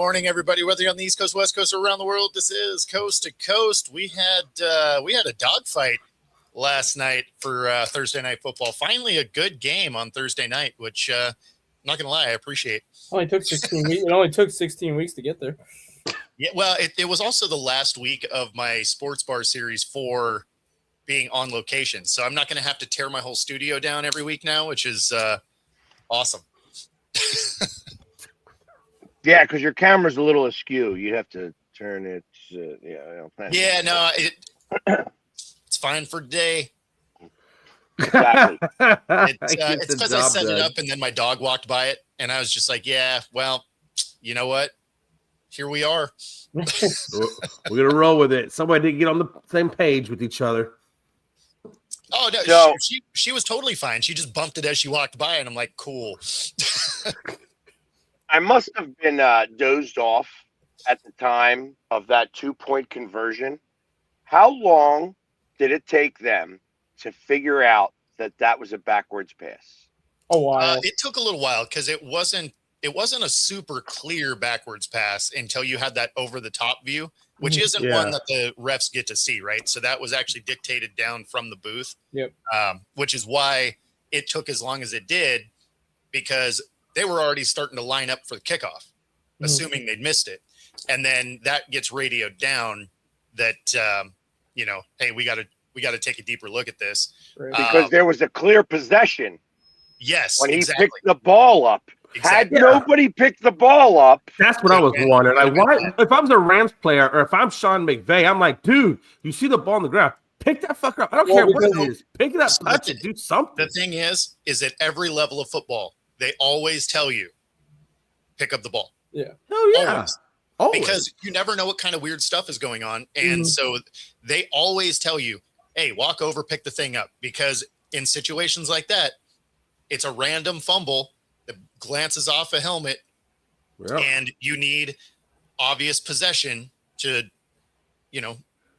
morning, everybody. Whether you're on the East Coast, West Coast, or around the world, this is Coast to Coast. We had a dogfight last night for Thursday night football. Finally, a good game on Thursday night, which I'm not gonna lie, I appreciate. Only took 16 weeks. It only took 16 weeks to get there. Yeah, well, it was also the last week of my sports bar series for being on location, so I'm not going to have to tear my whole studio down every week now, which is awesome. Yeah, because your camera's a little askew. You have to turn it. Yeah, no, it's fine for today. Exactly. It's because I set it up and then my dog walked by it, and I was just like, yeah, well, you know what? Here we are. We're gonna roll with it. Somebody didn't get on the same page with each other. Oh no, she was totally fine. She just bumped it as she walked by, and I'm like, cool. I must have been dozed off at the time of that 2-point conversion. How long did it take them to figure out that was a backwards pass? A while. It took a little while because it wasn't a super clear backwards pass until you had that over the top view, which isn't one that the refs get to see, right? So that was actually dictated down from the booth. Yep. Which is why it took as long as it did, because they were already starting to line up for the kickoff, assuming they'd missed it. And then that gets radioed down that, hey, we got to take a deeper look at this. Right. Because there was a clear possession. Yes, when he exactly. picked the ball up. Had nobody picked the ball up. That's what I was wondering. Like, why? If I was a Rams player or if I'm Sean McVay, I'm like, dude, you see the ball on the ground. Pick that fucker up. I don't care what it is. Pick it up, touch it, do something. The thing is at every level of football, they always tell you, pick up the ball. Yeah. Oh, yeah. Always. Because you never know what kind of weird stuff is going on. And so they always tell you, hey, walk over, pick the thing up. Because in situations like that, it's a random fumble that glances off a helmet, and you need obvious possession to,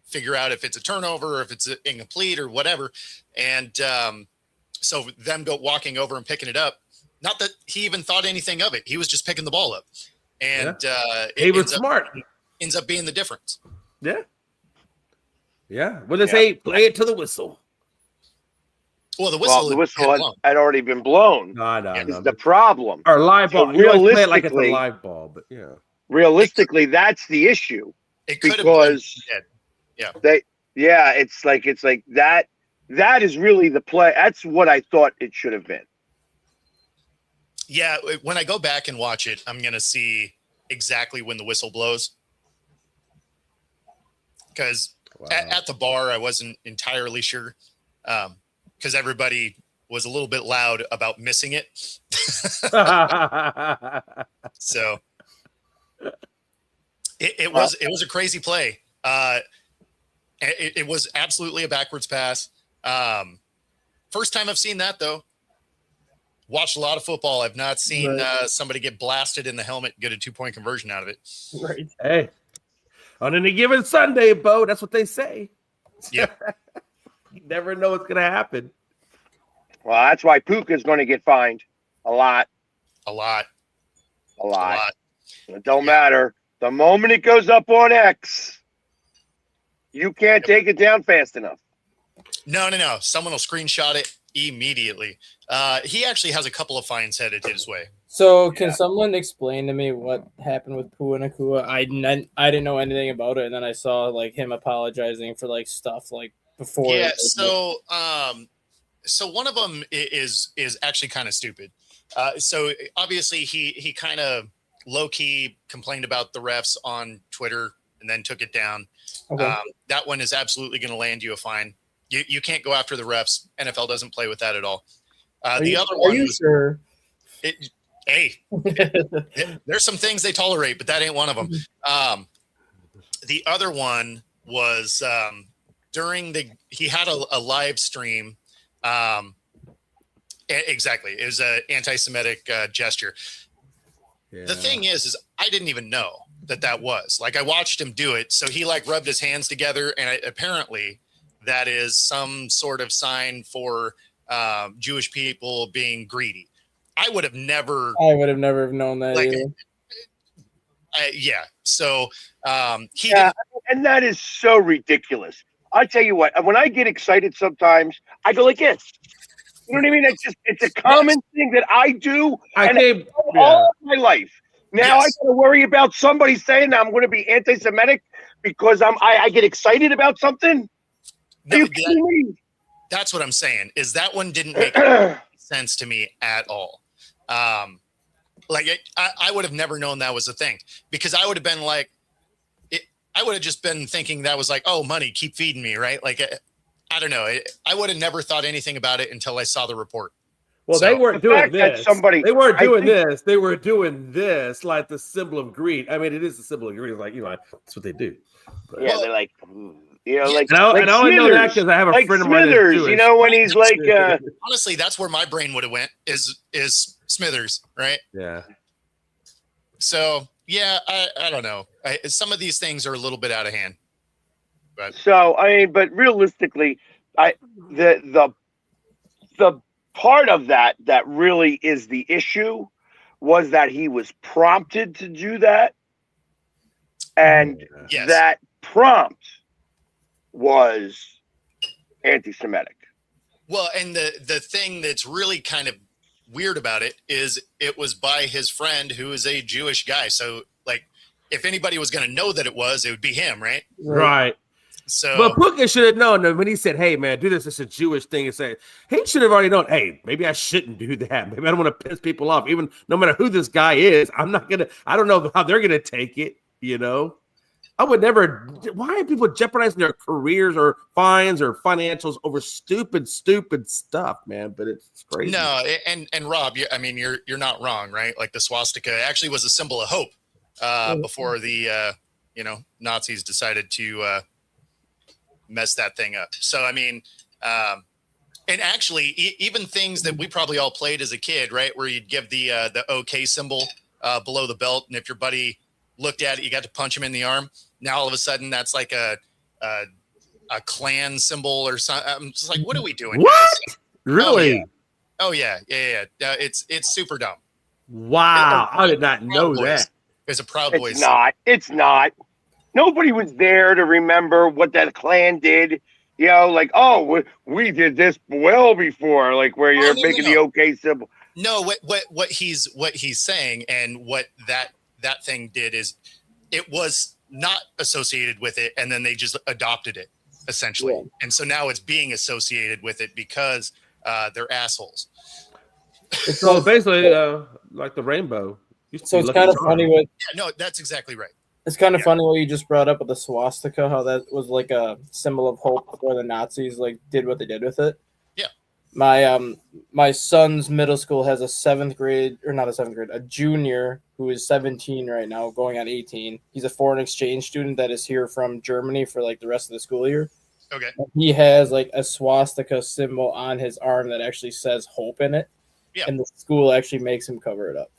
figure out if it's a turnover or if it's incomplete or whatever. And so them walking over and picking it up, not that he even thought anything of it. He was just picking the ball up. And he was smart. Ends up being the difference. Yeah. Yeah. When they say play it to the whistle. Well, the whistle had already been blown. No. Is the problem. Or live ball. Realistically, play it like it's a live ball, but yeah. Realistically, that's the issue. It could because have been. It's like that. That is really the play. That's what I thought it should have been. Yeah, when I go back and watch it, I'm going to see exactly when the whistle blows. Because at the bar, I wasn't entirely sure. Because everybody was a little bit loud about missing it. So it was a crazy play. It was absolutely a backwards pass. First time I've seen that, though. Watched a lot of football. I've not seen somebody get blasted in the helmet and get a 2-point conversion out of it. Right. Hey, on any given Sunday, Bo, that's what they say. Yeah. You never know what's going to happen. Well, that's why Puka's going to get fined a lot. It don't matter. The moment it goes up on X, you can't take it down fast enough. No. Someone will screenshot it immediately. He actually has a couple of fines headed his way. So can someone explain to me what happened with Puka Nacua? I didn't know anything about it, and then I saw him apologizing for stuff before. Yeah. So one of them is actually kind of stupid. So obviously he kind of low key complained about the refs on Twitter and then took it down. Okay. That one is absolutely going to land you a fine. You can't go after the refs. NFL doesn't play with that at all. The other one was sure? There's some things they tolerate, but that ain't one of them. The other one was he had a live stream. Exactly. It was an anti-Semitic gesture. Yeah. The thing is I didn't even know that was. I watched him do it. So he rubbed his hands together, and apparently that is some sort of sign for Jewish people being greedy. I would have never known that either. Yeah. So he Yeah, didn't. and that is so ridiculous. I tell you what, when I get excited sometimes, I go like this. You know what I mean? It's a common thing that I do I and came. all of my life. Now I Yes. got to worry about somebody saying I'm going to be anti-Semitic because I get excited about something. Are No, you kidding me? that's what I'm saying. Is that one didn't make any sense to me at all. I would have never known that was a thing because I would have been like, I would have just been thinking that was like, oh, money, keep feeding me, right? Like, I don't know. I would have never thought anything about it until I saw the report. Well, So- they weren't The doing fact that this. somebody- They weren't I doing think- this. They were doing this, like the symbol of greed. I mean, it is the symbol of greed. Like, that's what they do. But- Yeah, they're like, like, And I like only know that Smithers, because I have a like friend of mine that's Smithers, Jewish. when he's like, Honestly, that's where my brain would have went is Smithers, right? Yeah. So yeah, I don't know. Some of these things are a little bit out of hand. But so I mean, but realistically, the part of that really is the issue was that he was prompted to do that, and yes, that prompt was anti-Semitic. well, and the thing that's really kind of weird about it is it was by his friend who is a Jewish guy. So like, if anybody was going to know that it would be him, right? Right. So, But Puka should have known that when he said, hey, man, do this. It's a Jewish thing. And say, he should have already known, hey, maybe I shouldn't do that. Maybe I don't want to piss people off. Even no matter who this guy is, I don't know how they're going to take it, I would never. Why are people jeopardizing their careers or fines or financials over stupid stuff, man? But it's crazy. no, and Rob, you're not wrong, right? Like the swastika actually was a symbol of hope before the Nazis decided to mess that thing up. So I mean, and actually, even things that we probably all played as a kid, right, where you'd give the OK symbol below the belt, and if your buddy looked at it, you got to punch him in the arm. Now all of a sudden, that's like a clan symbol or something. I'm just like, what are we doing? What? Guys? Really? Oh yeah. It's super dumb. Wow. I did not know Proud Boys. that. It's a Proud Boys. It's not. Nobody was there to remember what that clan did. Like, oh, we did this well before, like where you're making the OK symbol. No, what he's saying and what that thing did is it was not associated with it, and then they just adopted it essentially, and so now it's being associated with it because they're assholes. So basically, like the rainbow. So it's kind of funny with. Yeah, no, that's exactly right. It's kind of funny what you just brought up with the swastika, how that was like a symbol of hope before the Nazis did what they did with it. Yeah. My son's middle school has a junior who is 17 right now, going on 18. He's a foreign exchange student that is here from Germany for like the rest of the school year. Okay. He has like a swastika symbol on his arm that actually says hope in it. Yeah. And the school actually makes him cover it up.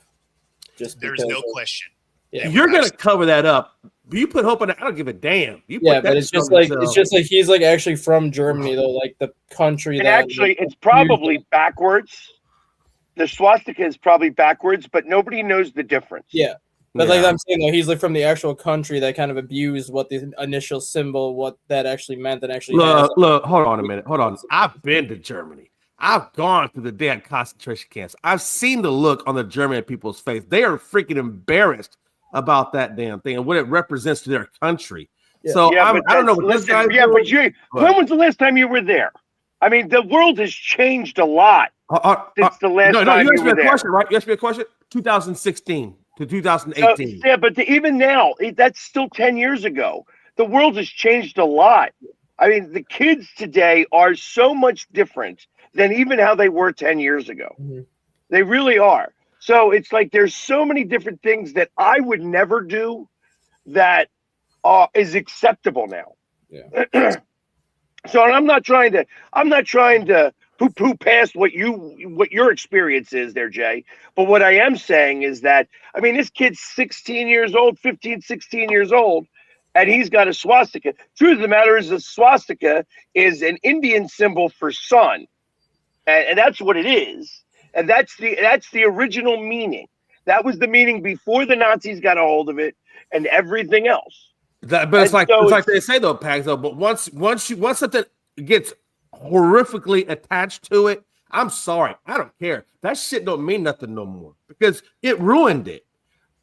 There's no question. Yeah. You're gonna cover that up. You put hope in it. I don't give a damn. But it's just like he's like actually from Germany though, like the country. And actually, it's probably backwards. The swastika is probably backwards, but nobody knows the difference. Yeah. But like I'm saying though, he's like from the actual country that kind of abused what the initial symbol, what that actually meant, and actually look. Hold on a minute. Hold on. I've been to Germany. I've gone to the damn concentration camps. I've seen the look on the German people's face. They are freaking embarrassed about that damn thing and what it represents to their country. Yeah. So I don't know what this guy's doing. When was the last time you were there? I mean, the world has changed a lot since the last time you were there. Question, right? You asked me a question. 2016 to 2018. But even now, that's still 10 years ago. The world has changed a lot. I mean, the kids today are so much different than even how they were 10 years ago. Mm-hmm. They really are. So it's like there's so many different things that I would never do that is acceptable now. Yeah. So I'm not trying to poo-poo past what your experience is there, Jay. But what I am saying is that, I mean, this kid's 16 years old, 15, 16 years old, and he's got a swastika. Truth of the matter is the swastika is an Indian symbol for sun. And that's what it is. And that's the original meaning. That was the meaning before the Nazis got a hold of it. and everything else. But it's And like so it's like they say though, Pags though. But once something gets horrifically attached to it, I'm sorry, I don't care. That shit don't mean nothing no more because it ruined it.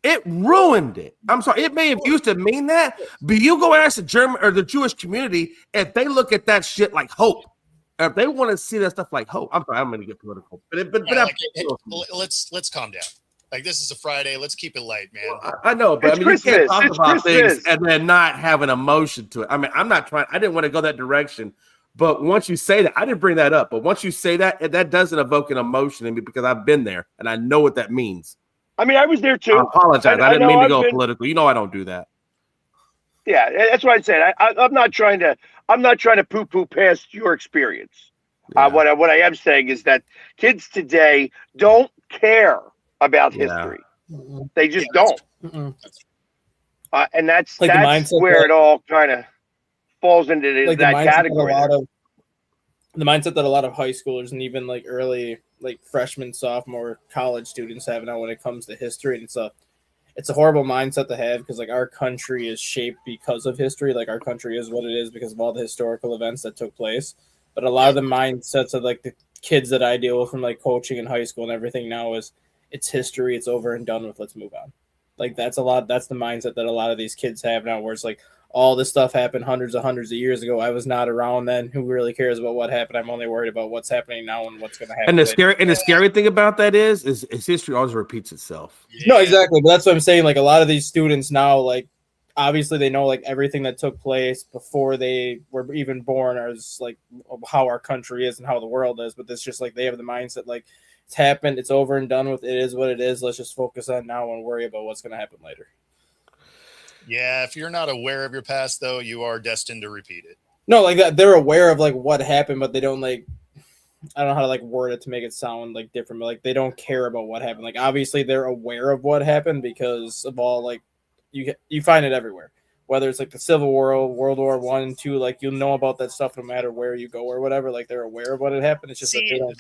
It ruined it. I'm sorry. It may have used to mean that, but you go ask the German or the Jewish community if they look at that shit like hope. If they want to see that stuff like hope, I'm sorry, I'm going to get political, let's calm down. Like this is a Friday. Let's keep it light, man. I know, but It's I mean, you can't Christmas. talk It's about Christmas. things and then not have an emotion to it. I mean, I'm not trying. I didn't want to go that direction, but once you say that, I didn't bring that up. But once you say that, that doesn't evoke an emotion in me because I've been there and I know what that means. I mean, I was there too. I apologize. I didn't mean to go been, political. You know, I don't do that. Yeah, that's what I said. I'm not trying to poo-poo past your experience. Yeah. What I am saying is that kids today don't care about Yeah. history. They just don't. Mm-mm. And that's Like the mindset where that- it all kind of falls into Like that the mindset category. the mindset that a lot of high schoolers and even like early like freshman, sophomore, college students have now when it comes to history, and it's a horrible mindset to have because like our country is shaped because of history. Like our country is what it is because of all the historical events that took place. But a lot of the mindsets of like the kids that I deal with from like coaching in high school and everything now is it's history, it's over and done with, let's move on. Like that's the mindset that a lot of these kids have now, where it's like all this stuff happened hundreds of years ago. I was not around then. Who really cares about what happened? I'm only worried about what's happening now and what's going to happen. And the later. scary thing about that is history always repeats itself. No, exactly. But that's what I'm saying. Like a lot of these students now, like obviously they know like everything that took place before they were even born, or is like how our country is and how the world is. But it's just like they have the mindset like it's happened, it's over and done with. It is what it is. Let's just focus on now and worry about what's going to happen later. Yeah, if you're not aware of your past, though, you are destined to repeat it. No, like that they're aware of like what happened, but they don't like. I don't know how to like word it to make it sound like different, but like they don't care about what happened. Like obviously they're aware of what happened because of all like you find it everywhere. Whether it's like the Civil War, World War I and II, like you'll know about that stuff no matter where you go or whatever. Like they're aware of what had happened. It's just that they don't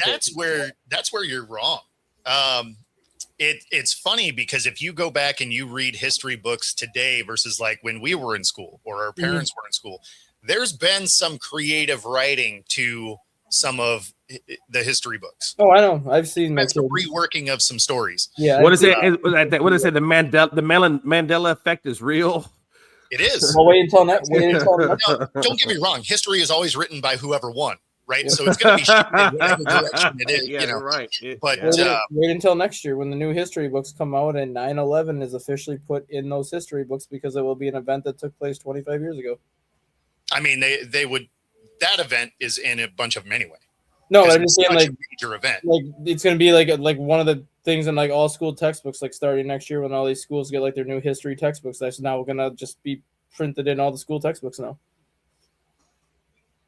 that's where you're wrong. It's funny because if you go back and you read history books today versus like when we were in school or our parents were in school, there's been some creative writing to some of the history books. Oh, I know. I've seen That's a reworking of some stories. Yeah. What is it? What is it? The Mandela effect is real. It is. Well, wait until next. No, don't get me wrong. History is always written by whoever won, right? So it's going to be shifted in whatever direction it is, Yeah, you know. right. But Wait until next year when the new history books come out and 9/11 is officially put in those history books because it will be an event that took place 25 years ago. I mean, they would. That event is in a bunch of them anyway. No, 'Cause I'm it's just saying such like a major event. like it's gonna be like one of the things in like all school textbooks like starting next year when all these schools get like their new history textbooks. That's now gonna just be printed in all the school textbooks now.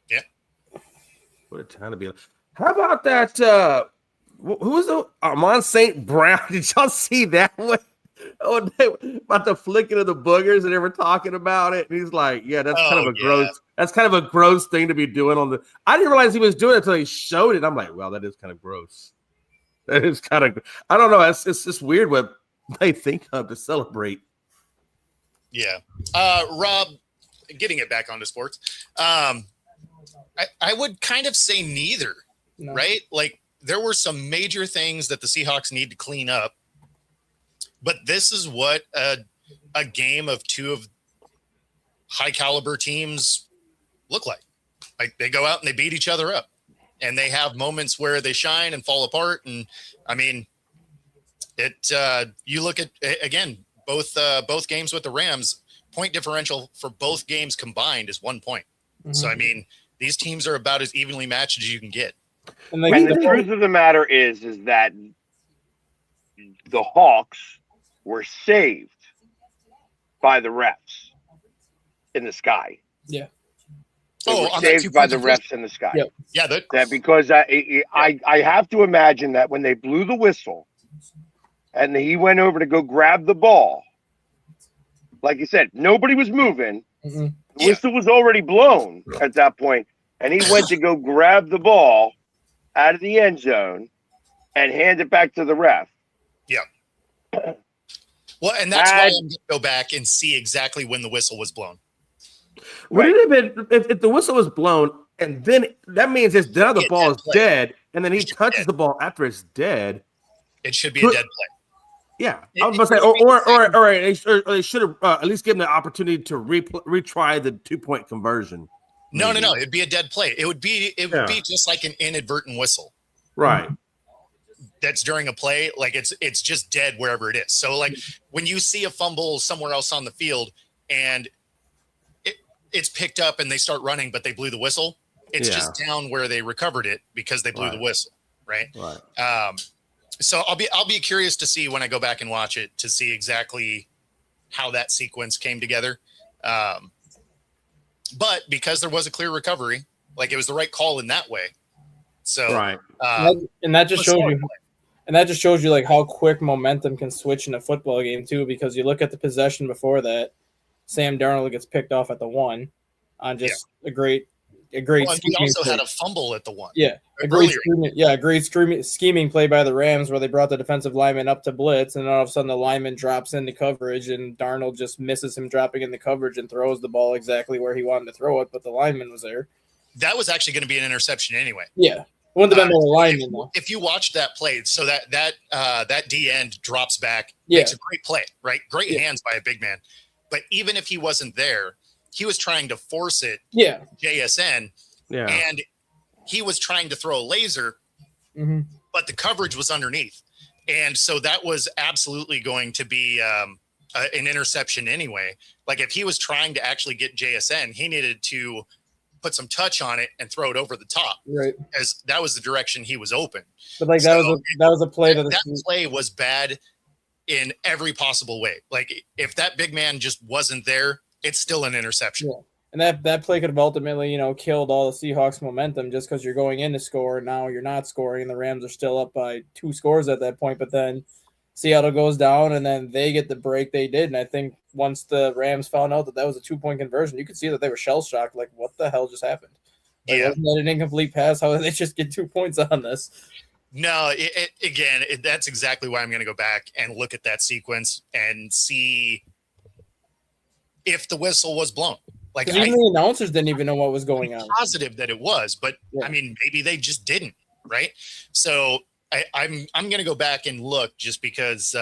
Yeah. What a time to be. How about that? Who was the Armand St. Brown? Did y'all see that one? Oh, about the flicking of the boogers, and they were talking about it. And he's like, "Yeah, that's kind of a gross. That's kind of a gross thing to be doing on the." I didn't realize he was doing it until he showed it. I'm like, "Well, that is kind of gross. That is kind of. I don't know. It's just weird what they think of to celebrate." Yeah. Rob, getting it back onto sports. I would kind of say neither, No. right? Like there were some major things that the Seahawks need to clean up. But this is what a game of two of high caliber teams look like. Like they go out and they beat each other up, and they have moments where they shine and fall apart. And I mean, you look at again both games with the Rams. Point differential for both games combined is 1 point. Mhm. So I mean, these teams are about as evenly matched as you can get. And like And the truth of the matter is that the Hawks were saved by the refs in the sky. Yeah. They were on that saved by the 2 point refs in the sky. Yep. Yeah, That because I have to imagine that when they blew the whistle and he went over to go grab the ball, like you said, nobody was moving. Mhm. The whistle was already blown at that point, and he went to go grab the ball out of the end zone and hand it back to the ref. Yeah. Well, and that's why I'm And- going to go back and see exactly when the whistle was blown. Would it have been if the whistle was blown and then that means it's now the Yeah, ball dead is play. dead and then he It should be touches dead. the ball after it's dead? It should be a dead play. Yeah, It- I was about to say, it would be the or they should have at least given the opportunity to retry the 2-point conversion. No, maybe. it'd be a dead play. It would be just like an inadvertent whistle. Right. That's during a play, like it's just dead wherever it is. So like when you see a fumble somewhere else on the field and it's picked up and they start running, but they blew the whistle, it's just down where they recovered it because they blew the whistle, right? Right. So I'll be curious to see when I go back and watch it to see exactly how that sequence came together. But because there was a clear recovery, like it was the right call in that way. So Right. And that just was shows solid you. And that just shows you like how quick momentum can switch in a football game too, because you look at the possession before that, Sam Darnold gets picked off at the 1 on just a great well, and we scheming also play. had a fumble at the 1. a earlier. great scheming play by the Rams where they brought the defensive lineman up to blitz, and all of a sudden the lineman drops into coverage, and Darnold just misses him dropping in the coverage and throws the ball exactly where he wanted to throw it, but the lineman was there. That was actually going to be an interception anyway. Yeah, it wouldn't have been the lineman though. If you watch that play, so that D end drops back, Yeah. makes a great play, right? Great hands by a big man. But even if he wasn't there, he was trying to force it Yeah, JSN, Yeah. and he was trying to throw a laser, hmm but the coverage was underneath, and so that was absolutely going to be an interception anyway. Like if he was trying to actually get JSN, he needed to put some touch on it and throw it over the top, right. as that was the direction he was open. But like that was a play to the That play was bad in every possible way. Like if that big man just wasn't there, it's still an interception. Yeah. And that play could have ultimately, killed all the Seahawks momentum just because you're going in to score and now you're not scoring and the Rams are still up by 2 scores at that point. But then Seattle goes down and then they get the break they did. And I think once the Rams found out that was a 2-point conversion, you could see that they were shell shocked. Like, what the hell just happened? Like, Yeah. wasn't that an incomplete pass? How did they just get 2 points on this? No, that's exactly why I'm going to go back and look at that sequence and see if the whistle was blown. Like Because even the announcers didn't even know what was going on. positive that it was, but Yeah. I mean, maybe they just didn't, right? So I'm going to go back and look just because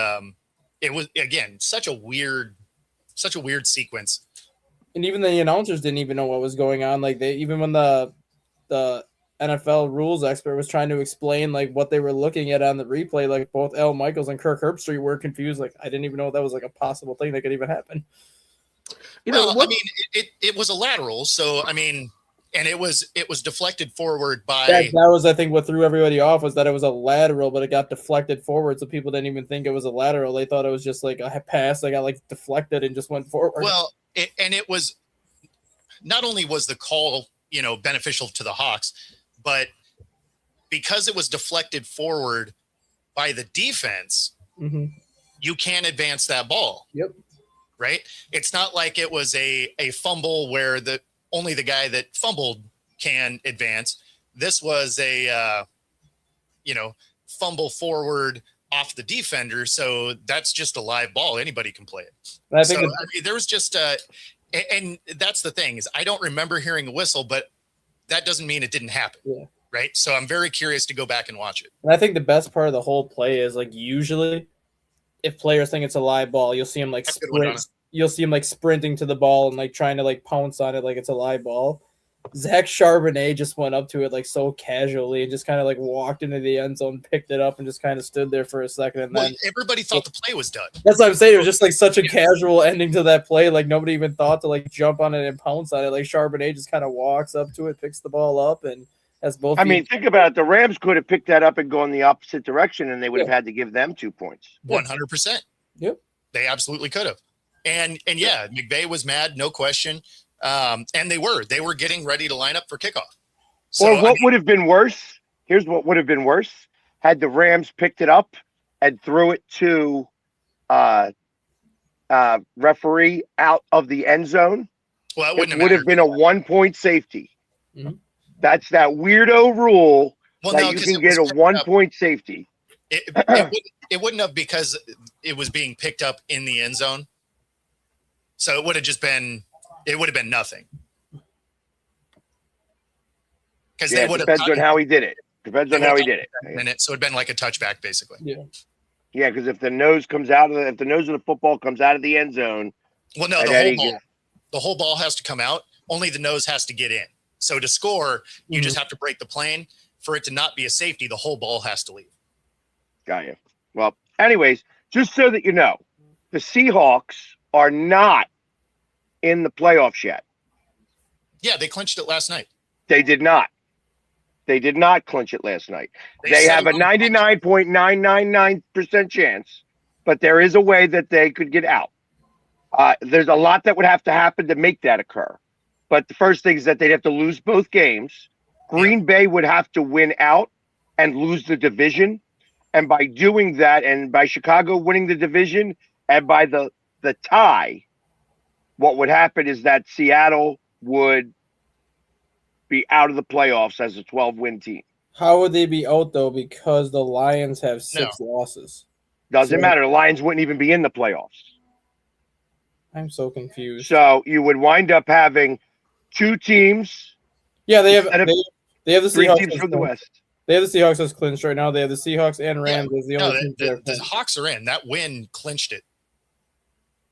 it was again such a weird sequence. And even the announcers didn't even know what was going on. Like even when the NFL rules expert was trying to explain like what they were looking at on the replay, like both Al Michaels and Kirk Herbstreit were confused. Like I didn't even know that was like a possible thing that could even happen. I mean, it was a lateral, so I mean, and it was deflected forward by. That was, I think, what threw everybody off was that it was a lateral, but it got deflected forward, so people didn't even think it was a lateral. They thought it was just like a pass that got like deflected and just went forward. Well, it was not only was the call beneficial to the Hawks, but because it was deflected forward by the defense, you can't advance that ball. Yep. Right? It's not like it was a fumble where only the guy that fumbled can advance. This was a fumble forward off the defender, so that's just a live ball. Anybody can play it. And I think There was just and that's the thing is I don't remember hearing a whistle, but that doesn't mean it didn't happen. Yeah. Right? So I'm very curious to go back and watch it. And I think the best part of the whole play is like usually if players think it's a live ball, you'll see them like That's a good one, Donna. you'll see them like sprinting to the ball and like trying to like pounce on it like it's a live ball. Zach Charbonnet just went up to it like so casually and just kind of like walked into the end zone, picked it up, and just kind of stood there for a second. And Well, then everybody thought the play was done. that's what I'm saying. It was just like such a casual ending to that play. Like nobody even thought to like jump on it and pounce on it. Like Charbonnet just kind of walks up to it, picks the ball up, and has both. I mean, think about it. The Rams could have picked that up and gone the opposite direction, and they would have had to give them 2 points. 100%. Yep. They absolutely could have. And yeah, McVay was mad, no question. And they were getting ready to line up for kickoff. So Or what would have been worse? Here's what would have been worse: had the Rams picked it up and threw it to referee out of the end zone. well, it It wouldn't would have mattered. been a 1-point safety. Mhm. That's that weirdo rule Well, that no, you 'cause can it get was a picked up. 1-point safety. It wouldn't have, because it was being picked up in the end zone. So it would have been nothing. Because Yeah, they it would have depends on how he did it. Depends on how he did it. So it'd been like a touchback, basically. Yeah. Yeah, because if the nose of the football comes out of the end zone, Well, no, and the then whole ball has to come out. Only the nose has to get in. So to score, you just have to break the plane. For it to not be a safety, the whole ball has to leave. Got you. Well, anyways, just so that you know, the Seahawks are not in the playoffs yet. Yeah, they clinched it last night. They did not. They did not clinch it last night. They said have a 99.999% chance, but there is a way that they could get out. There's a lot that would have to happen to make that occur. But the first thing is that they'd have to lose both games. Green Bay would have to win out and lose the division. And by doing that, and by Chicago winning the division, and by the tie, what would happen is that Seattle would be out of the playoffs as a 12-win team. How would they be out though? Because the Lions have 6 losses. Doesn't matter. The Lions wouldn't even be in the playoffs. I'm so confused. So you would wind up having 2 teams. Yeah, they have instead of they have the 3 Seahawks teams from the West. They have the Seahawks as clinched right now. They have the Seahawks and Rams as the only teams that are the clinched. Hawks are in. That win clinched it.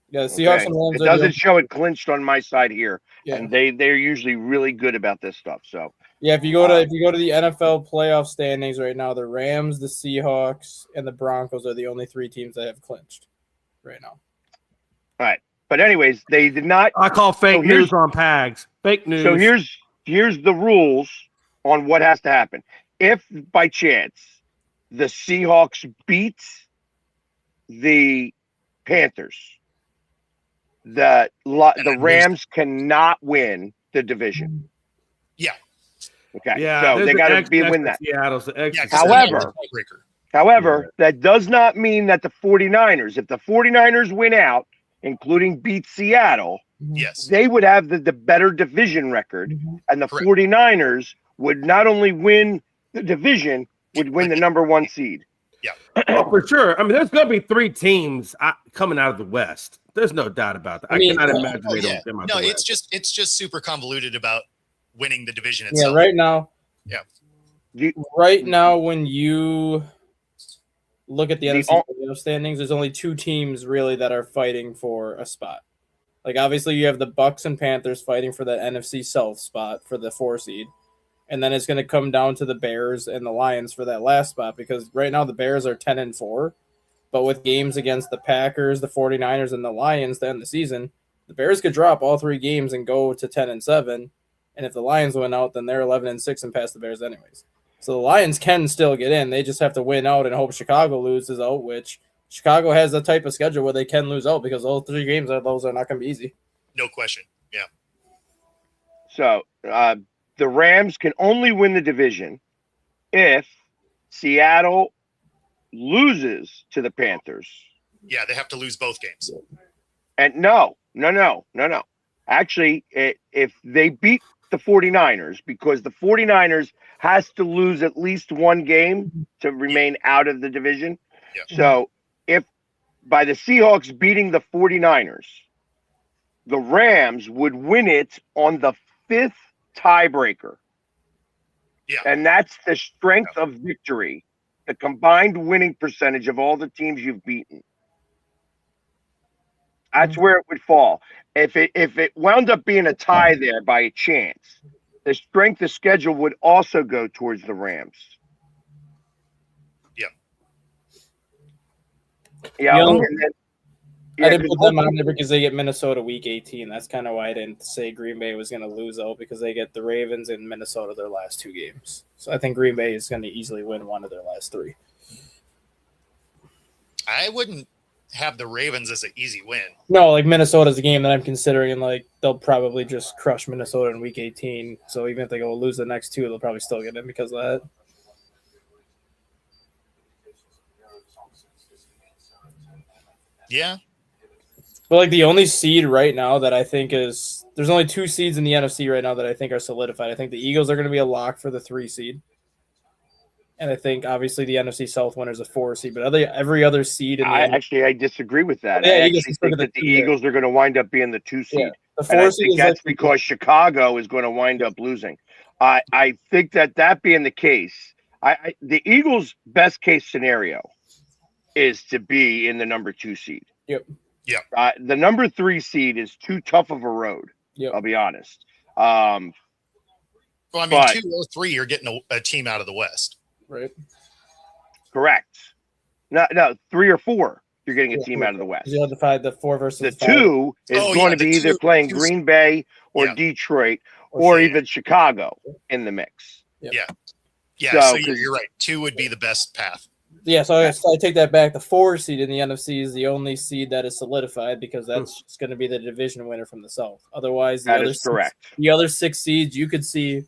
Yeah, the Seahawks Okay. and Rams It are doesn't show it clinched on my side here, Yeah. and they're usually really good about this stuff. So Yeah, if you go to the NFL playoff standings right now, the Rams, the Seahawks, and the Broncos are the only 3 teams that have clinched right now. but anyways, they did not. I call fake So here's- news on Pags. Fake news. So here's the rules on what has to happen. If by chance the Seahawks beat the Panthers, the Rams cannot win the division. Yeah. Okay. yeah, So there's they the got to X be next win to that. Seattle's the X. Yeah, 'cause However- they're the tiebreaker. However, that does not mean that the 49ers, if the 49ers win out, including beat Seattle, Yes. they would have the better division record, and the Correct. 49ers would not only win the division, would win the number 1 seed. Oh, for sure. I mean, there's going to be 3 teams coming out of the West. There's no doubt about that. I cannot imagine Oh, they yeah. don't come out No, the it's West. just super convoluted about winning the division Yeah, itself. right now. Yeah. Right now, when you look at the The NFC playoff standings, there's only 2 teams really that are fighting for a spot. Like obviously, you have the Bucks and Panthers fighting for that NFC South spot for the 4 seed, and then it's going to come down to the Bears and the Lions for that last spot because right now the Bears are 10-4, but with games against the Packers, the 49ers, and the Lions to end the season, the Bears could drop all 3 games and go to 10-7, and if the Lions win out, then they're 11-6 and pass the Bears anyways. So the Lions can still get in. They just have to win out and hope Chicago loses out, which Chicago has a type of schedule where they can lose out because those 3 games are not going to be easy. No question. Yeah. So the Rams can only win the division if Seattle loses to the Panthers. Yeah, they have to lose both games. And no. Actually, if they beat the 49ers, because the 49ers has to lose at least 1 game to remain out of the division. Yeah. So if by the Seahawks beating the 49ers, the Rams would win it on the 5th tiebreaker. Yeah. And that's the strength of victory, the combined winning percentage of all the teams you've beaten. That's where it would fall. If it wound up being a tie there by a chance, the strength of schedule would also go towards the Rams. Yeah. Yeah. You know, and then, I didn't because put them on there because they get Minnesota week 18. That's kind of why I didn't say Green Bay was going to lose out because they get the Ravens and Minnesota their last 2 games. So I think Green Bay is going to easily win 1 of their last 3. I wouldn't have the Ravens as an easy win. No, like Minnesota's a game that I'm considering, and like they'll probably just crush Minnesota in week 18. So even if they go lose the next 2, they'll probably still get in because of that. Yeah. But like the only seed right now that I think is there's only 2 seeds in the NFC right now that I think are solidified. I think the Eagles are going to be a lock for the 3 seed. And I think obviously the NFC South winner is a 4 seed, but every other seed in the I disagree with that. Yeah, I Eagles actually is sort think of the that the 2 there. Eagles are going to wind up being the 2 seed. Yeah, the And I 4 seed think is that's like because Chicago is going to wind up losing. I think that being the case, the Eagles' best case scenario is to be in the number 2 seed. Yep. Yeah. The number 3 seed is too tough of a road. Yep. I'll be honest. Well, I mean, but- 2 or 3, you're getting a team out of the West. right. Correct. No, 3 or 4, you're getting a team out of the West. You have the 4 versus The 5. 2 is Oh, going yeah, to be the either 2 playing 2 Green Bay or Yeah. Detroit or Philly. even Chicago in the mix. Yeah, So, so, 'cause- you're right. 2 would be the best path. Yeah, so I take that back. The 4 seed in the NFC is the only seed that is solidified because that's just going to be the division winner from the South. Otherwise, That is correct. The other 6 seeds, you could see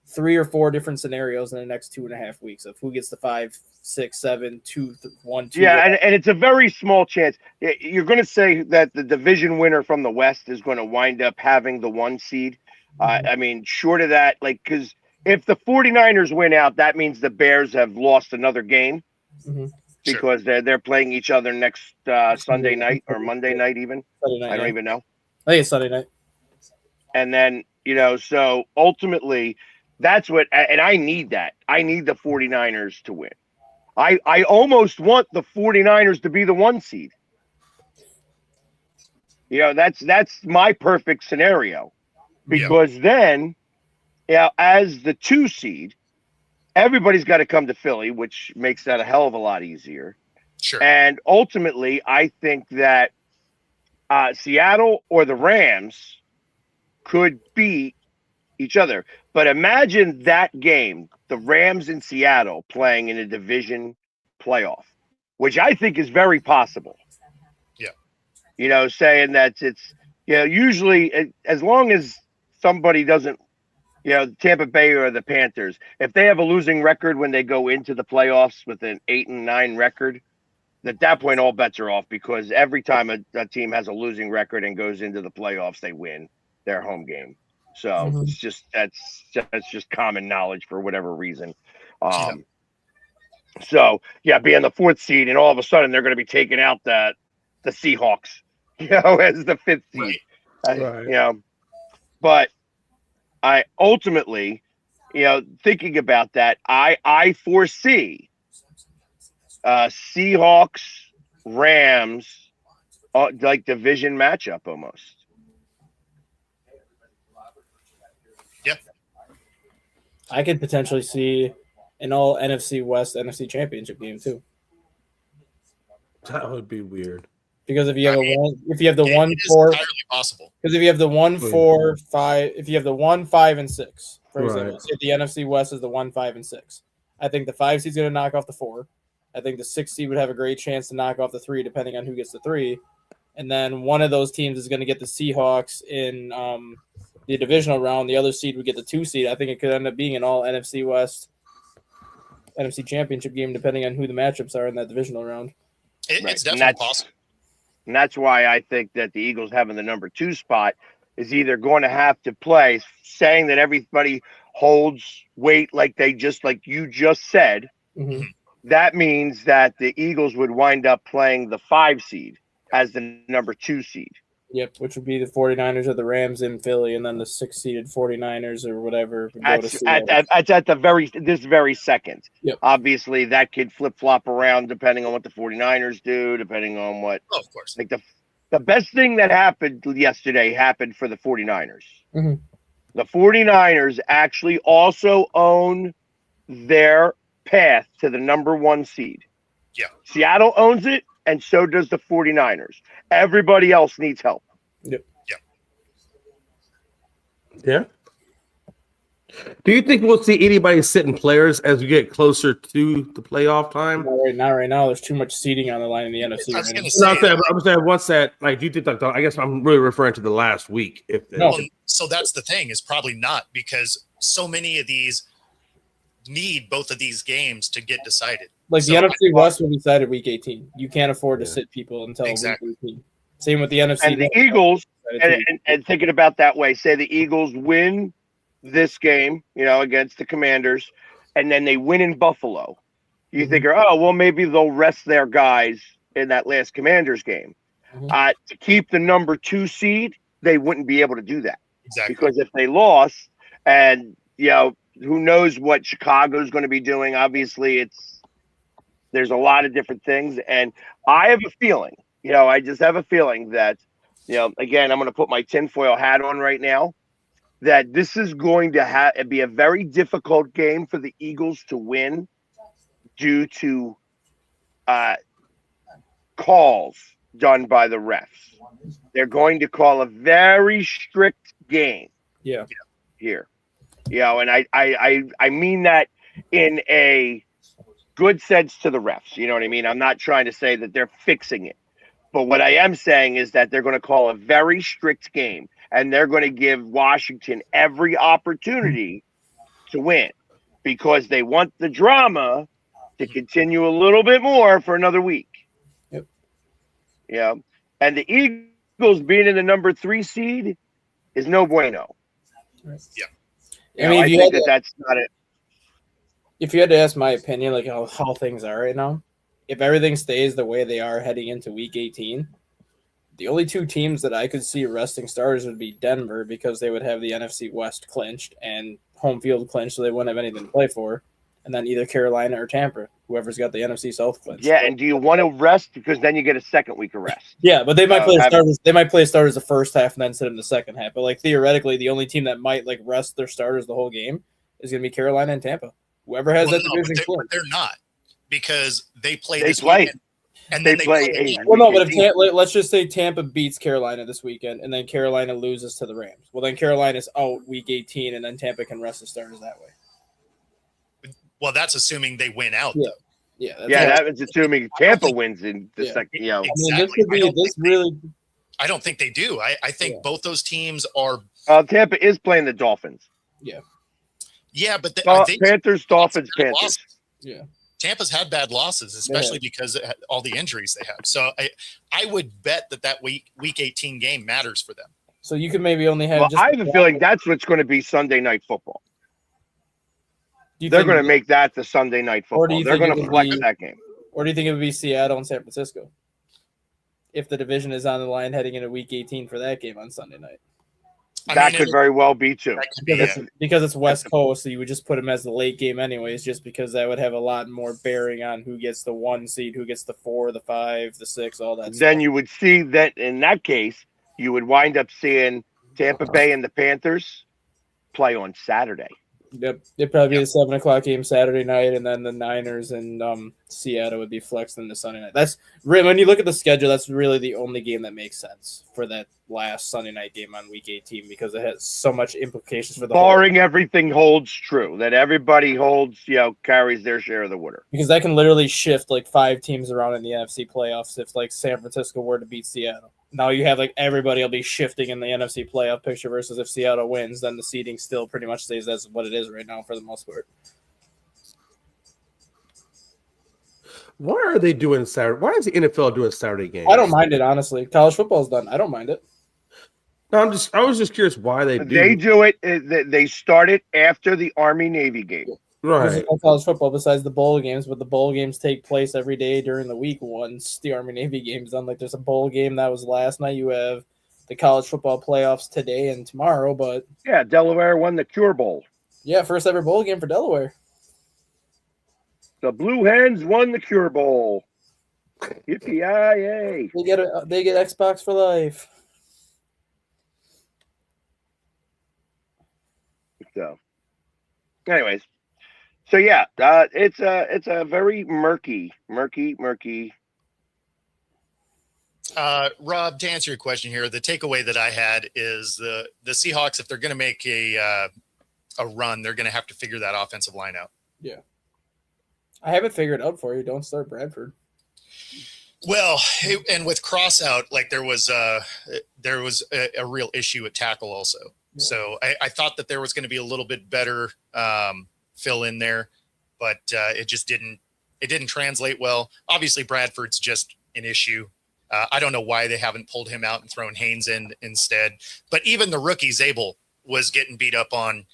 3 or 4 different scenarios in the next 2.5 weeks of who gets the 5, 6, 7, 2, 1, 2. Yeah, and it's a very small chance. You're going to say that the division winner from the West is going to wind up having the 1 seed. I mean, short of that, because if the 49ers win out, that means the Bears have lost another game Mhm. because they're playing each other next Sunday night or Monday night even. Sunday night, I don't yeah. even know. I think it's Sunday night. And then, so ultimately, that's what, and I need that. I need the 49ers to win. I almost want the 49ers to be the 1 seed. That's my perfect scenario. Because then, as the 2 seed, everybody's got to come to Philly, which makes that a hell of a lot easier. Sure. And ultimately, I think that Seattle or the Rams could beat each other. But imagine that game, the Rams in Seattle playing in a division playoff, which I think is very possible. Yeah. Saying that it's, usually as long as somebody doesn't, Tampa Bay or the Panthers, if they have a losing record when they go into the playoffs with an 8-9 record, at that point, all bets are off because every time a team has a losing record and goes into the playoffs, they win their home game. So it's just that's just common knowledge for whatever reason. So being the 4th seed, and all of a sudden they're going to be taking out the Seahawks, as the 5th seed. Right. But I ultimately, thinking about that, I foresee Seahawks, Rams, like division matchup almost. I could potentially see an all NFC West NFC Championship game too. That would be weird. Because if you have It is entirely possible. Because if you have the 1, 4, 5, if you have the 1, 5, and 6, for example, Right. say the NFC West is the 1, 5, and 6. I think the 5 seed's going to knock off the 4. I think the 6 seed would have a great chance to knock off the 3, depending on who gets the 3. And then one of those teams is going to get the Seahawks in the divisional round. The other seed would get the 2 seed. I think it could end up being an all NFC West NFC Championship game, depending on who the matchups are in that divisional round. It's definitely possible. And that's why I think that the Eagles having the number 2 spot is either going to have to play, saying that everybody holds weight like you just said. Mm-hmm. That means that the Eagles would wind up playing the 5 seed as the number 2 seed. Yep, which would be the 49ers or the Rams in Philly, and then the 6-seeded 49ers or whatever. Would go to Seattle. At this very second. Yep. Obviously, that could flip-flop around depending on what the 49ers do, depending on what. Oh, of course. Like the best thing that happened yesterday happened for the 49ers. Mhm. The 49ers actually also own their path to the number 1 seed. Yeah. Seattle owns it, and so does the 49ers. Everybody else needs help. Yeah. Do you think we'll see anybody sitting players as we get closer to the playoff time? Not right now. There's too much seeding on the line in the NFC. I was right going now. to say, I'm saying once that, do you think I guess I'm really referring to the last week. well, so that's the thing, is probably not, because so many of these need both of these games to get decided. Like So the NFC West will be decided week 18. You can't afford to sit people until Exactly. week 18. Same with the NFC. And the Eagles, and thinking about that way, say the Eagles win this game, against the Commanders, and then they win in Buffalo, you Mhm. figure, oh, well, maybe they'll rest their guys in that last Commanders game. Mhm. To keep the number 2 seed, they wouldn't be able to do that. Exactly. Because if they lost, and who knows what Chicago's going to be doing? Obviously, there's a lot of different things, and I have a feeling, I just have a feeling that, again, I'm going to put my tinfoil hat on right now, that this is going to be a very difficult game for the Eagles to win due to calls done by the refs. They're going to call a very strict game. Yeah. Here, and I mean that in a good sense to the refs. You know what I mean? I'm not trying to say that they're fixing it, but what I am saying is that they're going to call a very strict game, and they're going to give Washington every opportunity to win because they want the drama to continue a little bit more for another week. Yep. And the Eagles being in the number 3 seed is no bueno. Yeah. I mean, I think that's not it. if you had to ask my opinion, like how things are right now, if everything stays the way they are heading into Week 18, the only 2 teams that I could see resting starters would be Denver because they would have the NFC West clinched and home field clinched, so they wouldn't have anything to play for, and then either Carolina or Tampa, whoever's got the NFC South clinched. Yeah, and do you want to rest because then you get a second week of rest? Yeah, but they might play starters. They might play starters the first half and then sit in the second half. But like theoretically, the only team that might like rest their starters the whole game is going to be Carolina and Tampa. Whoever has that division but they're not because they play They this play. weekend, and then they play again. Well, no, but if let's just say Tampa beats Carolina this weekend, and then Carolina loses to the Rams. Well, then Carolina's out Week 18, and then Tampa can rest the starters that way. Well, that's assuming they win out. Yeah. Though. Yeah, that was assuming Tampa wins in the second. Exactly. I mean, this could be this really. I don't think they do. I think both those teams are. Tampa is playing the Dolphins. Yeah, but Panthers, Dolphins, Panthers. Losses. Yeah. Tampa's had bad losses, especially because of all the injuries they have. So I would bet that week 18 game matters for them. So you could maybe only have. Well, I have a feeling that's what's going to be Sunday Night Football. They're going to make that the Sunday Night Football. They're going to flex that game. Or do you think it would be Seattle and San Francisco? If the division is on the line heading into Week 18 for that game on Sunday night. That could very well be too. Because it's West Coast, so you would just put them as the late game anyways, just because that would have a lot more bearing on who gets the 1 seed, who gets the 4, the 5, the 6, all that stuff. Then you would see that in that case, you would wind up seeing Tampa Bay and the Panthers play on Saturday. Yep, it'd probably be the 7 o'clock game Saturday night, and then the Niners and Seattle would be flexed into Sunday night. That's really, when you look at the schedule, that's really the only game that makes sense for that last Sunday night game on Week 18 because it has so much implications for the barring everything holds true, that everybody holds, carries their share of the water. Because that can literally shift like 5 teams around in the NFC playoffs if like San Francisco were to beat Seattle. Now you have like everybody will be shifting in the NFC playoff picture versus if Seattle wins, then the seeding still pretty much stays as what it is right now for the most part. Why are they doing Saturday? Why is the NFL doing Saturday games? I don't mind it, honestly. College football's done. I don't mind it. No, I was just curious why they do. They do it. They start it after the Army-Navy game. There's Right. no college football besides the bowl games, but the bowl games take place every day during the week once the Army-Navy game's done. Like there's a bowl game that was last night. You have the college football playoffs today and tomorrow, but Yeah, Delaware won the Cure Bowl. yeah, first ever bowl game for Delaware. The Blue Hens won the Cure Bowl. Yippee-yay. They get Xbox for life. So, anyways, so yeah, it's a very murky. Rob, to answer your question here, the takeaway that I had is the Seahawks, if they're going to make a run, they're going to have to figure that offensive line out. Yeah. I have it figured out for you. Don't start Bradford. Well, and with cross out, like there was a real issue at tackle also. Yeah. So I thought that there was going to be a little bit better fill in there, but it just didn't translate well. Obviously, Bradford's just an issue. I don't know why they haven't pulled him out and thrown Haynes in instead. But even the rookie Zabel was getting beat up on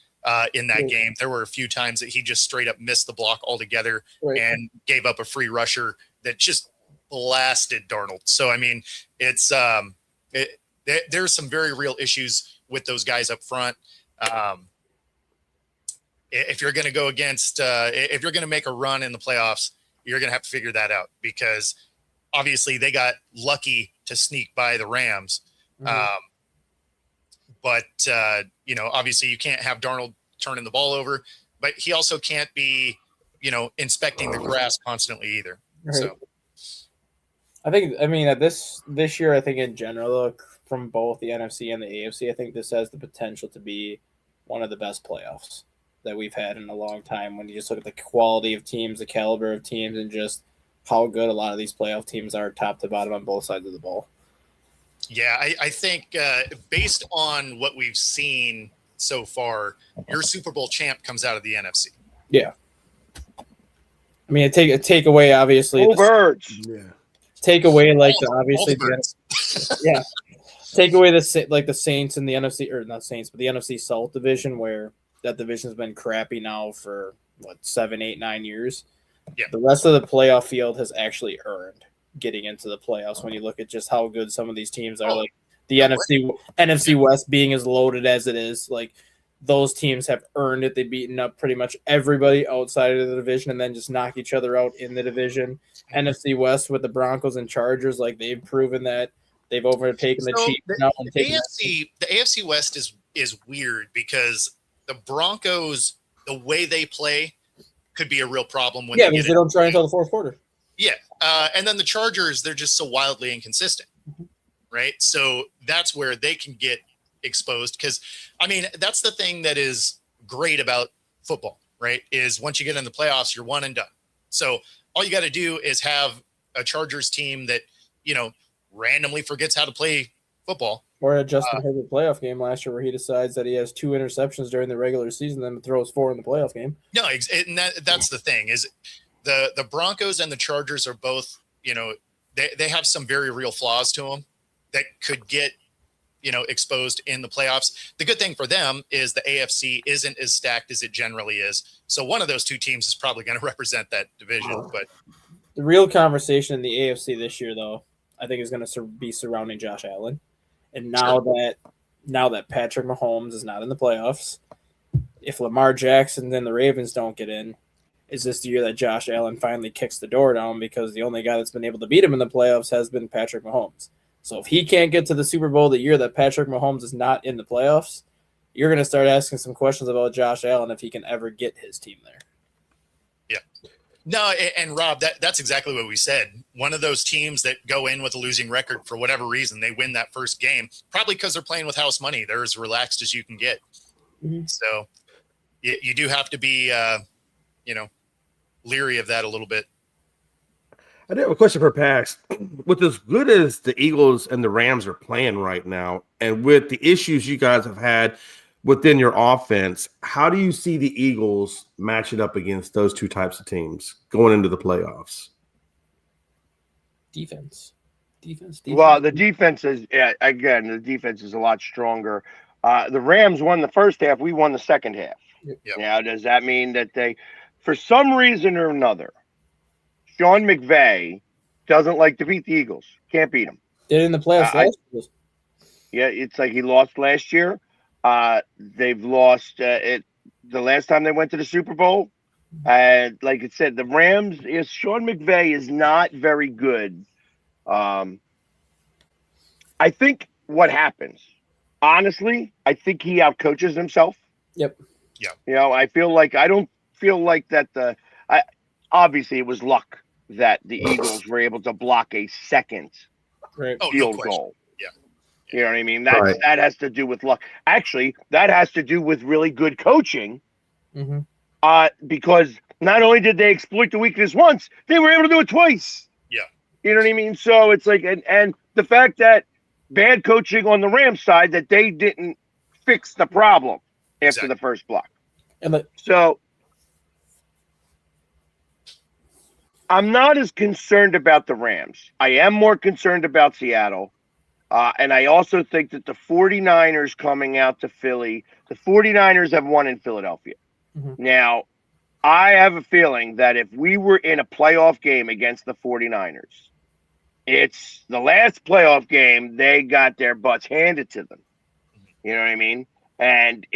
in that Right. game. There were a few times that he just straight up missed the block altogether Right. and gave up a free rusher that just blasted Darnold. So, I mean, it's there's some very real issues with those guys up front. If you're going to go against, if you're going to make a run in the playoffs, you're going to have to figure that out, because obviously they got lucky to sneak by the Rams. Mhm. But obviously you can't have Darnold turning the ball over, but he also can't be, inspecting the grass constantly either. Right. So I mean, at this year, I think in general, though, from both the NFC and the AFC, I think this has the potential to be one of the best playoffs that we've had in a long time. When you just look at the quality of teams, the caliber of teams, and just how good a lot of these playoff teams are, top to bottom, on both sides of the ball. yeah, I think based on what we've seen so far, your Super Bowl champ comes out of the NFC. I mean, take away obviously Full birds. Yeah. take away like the All obviously the birds. yeah. Take away the Saints and the NFC, or not Saints, but the NFC South division, where that division's been crappy now for 7, 8, 9 years. Yeah. The rest of the playoff field has actually earned getting into the playoffs when you look at just how good some of these teams are. Oh, Like the NFC West being as loaded as it is, like those teams have earned it. They've beaten up pretty much everybody outside of the division and then just knock each other out in the division. NFC West with the Broncos and Chargers, like they've proven that they've overtaken the So Chiefs the, now and the taken AFC West is weird, because the Broncos, the way they play, could be a real problem when because they don't try until the fourth quarter. Yeah. And then the Chargers, they're just so wildly inconsistent, right? So that's where they can get exposed, because, I mean, that's the thing that is great about football, right? Is once you get in the playoffs, you're one and done. So all you got to do is have a Chargers team that, randomly forgets how to play football. Or a Justin Herbert playoff game last year where he decides that he has 2 interceptions during the regular season, then throws 4 in the playoff game. No, and that's the thing, is the Broncos and the Chargers are both, they have some very real flaws to them that could get, exposed in the playoffs. The good thing for them is the AFC isn't as stacked as it generally is. So one of those two teams is probably going to represent that division. But The real conversation in the AFC this year, though, I think is going to be surrounding Josh Allen. And now that Patrick Mahomes is not in the playoffs, if Lamar Jackson and the Ravens don't get in, is this the year that Josh Allen finally kicks the door down, because the only guy that's been able to beat him in the playoffs has been Patrick Mahomes. So if he can't get to the Super Bowl the year that Patrick Mahomes is not in the playoffs, you're going to start asking some questions about Josh Allen if he can ever get his team there. no, and Rob, that's exactly what we said. One of those teams that go in with a losing record for whatever reason, they win that first game, probably because they're playing with house money. They're as relaxed as you can get. Mm-hmm. So you do have to be, leery of that a little bit. I do have a question for Pax. With as good as the Eagles and the Rams are playing right now, and with the issues you guys have had within your offense, how do you see the Eagles matching up against those two types of teams going into the playoffs? Defense. Well, the defense is the defense is a lot stronger. The Rams won the first half. We won the second half. Yep. Now, does that mean that they, for some reason or another, Sean McVay doesn't like to beat the Eagles? Can't beat them. Did in the playoffs last year. Yeah, it's like he lost last year. They've lost it the last time they went to the Super Bowl. And like it said, the Rams is Sean McVay is not very good. I think what happens, honestly, I think he outcoaches himself. Yep. Yeah. I don't feel like that obviously it was luck that the Eagles were able to block a second Right. Oh, no field question. goal. Yeah. You know what I mean? Right. That has to do with luck. Actually, that has to do with really good coaching. Mm-hmm. Because not only did they exploit the weakness once, they were able to do it twice. Yeah. You know what I mean? So it's like, and the fact that bad coaching on the Rams side, that they didn't fix the problem after Exactly. the first block. And So I'm not as concerned about the Rams. I am more concerned about Seattle. And I also think that the 49ers coming out to Philly, the 49ers have won in Philadelphia. Mhm. Now, I have a feeling that if we were in a playoff game against the 49ers, it's the last playoff game, they got their butts handed to them. You know what I mean? And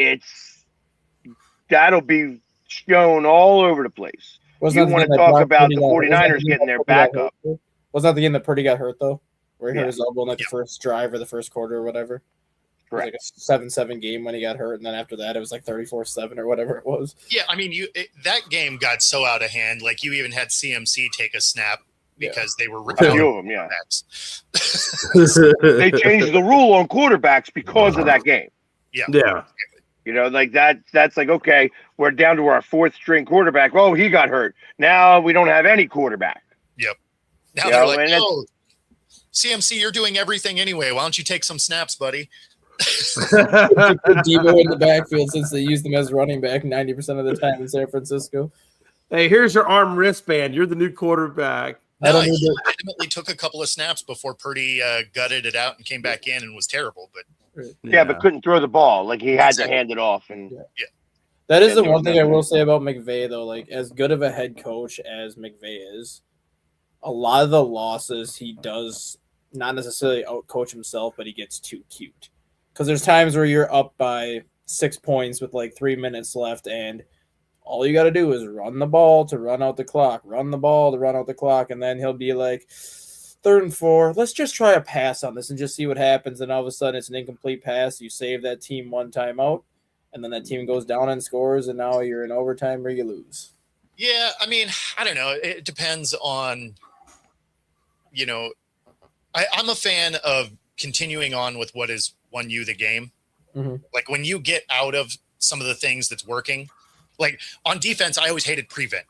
that'll be shown all over the place. Wasn't You that want the to game that talk Brock about Purdy the got- wasn't that 49ers the game getting that their Purdy got backup. hurt? Wasn't that the game that Purdy got hurt though? Where he Yeah. hurt his elbow in like the first drive or the first quarter or whatever. It was Correct. like a 7-7 game when he got hurt, and then after that it was like 34-7 or whatever it was. Yeah, I mean, that game got so out of hand. Like you even had CMC take a snap because they were A few ripping of them, yeah. backs. They changed the rule on quarterbacks because of that game. Yeah. You know, like that's like, okay, we're down to our fourth string quarterback. Oh, he got hurt. Now we don't have any quarterback. Now Yeah, they're like, and it's- oh, CMC, you're doing everything anyway. Why don't you take some snaps, buddy? Put Debo in the backfield since they used him as running back 90% of the time in San Francisco. Hey, here's your arm wristband. You're the new quarterback. I No, don't he need to, legitimately took a couple of snaps before Purdy gutted it out and came back in and was terrible. But Yeah, but couldn't throw the ball. Like he had to Exactly. hand it off. And that is Yeah, the there one was thing I nothing. will say about McVay though. Like as good of a head coach as McVay is, a lot of the losses he does not necessarily outcoach himself, but he gets too cute. Because there's times where you're up by 6 points with like 3 minutes left, and all you got to do is run the ball to run out the clock, run the ball to run out the clock, and then he'll be like, 3rd and 4, let's just try a pass on this and just see what happens. And all of a sudden, it's an incomplete pass. You save that team one timeout, and then that team goes down and scores, and now you're in overtime where you lose. yeah, I mean, I don't know. It depends on, I'm a fan of continuing on with what has won you the game. Mhm. Like when you get out of some of the things that's working, like on defense, I always hated prevent.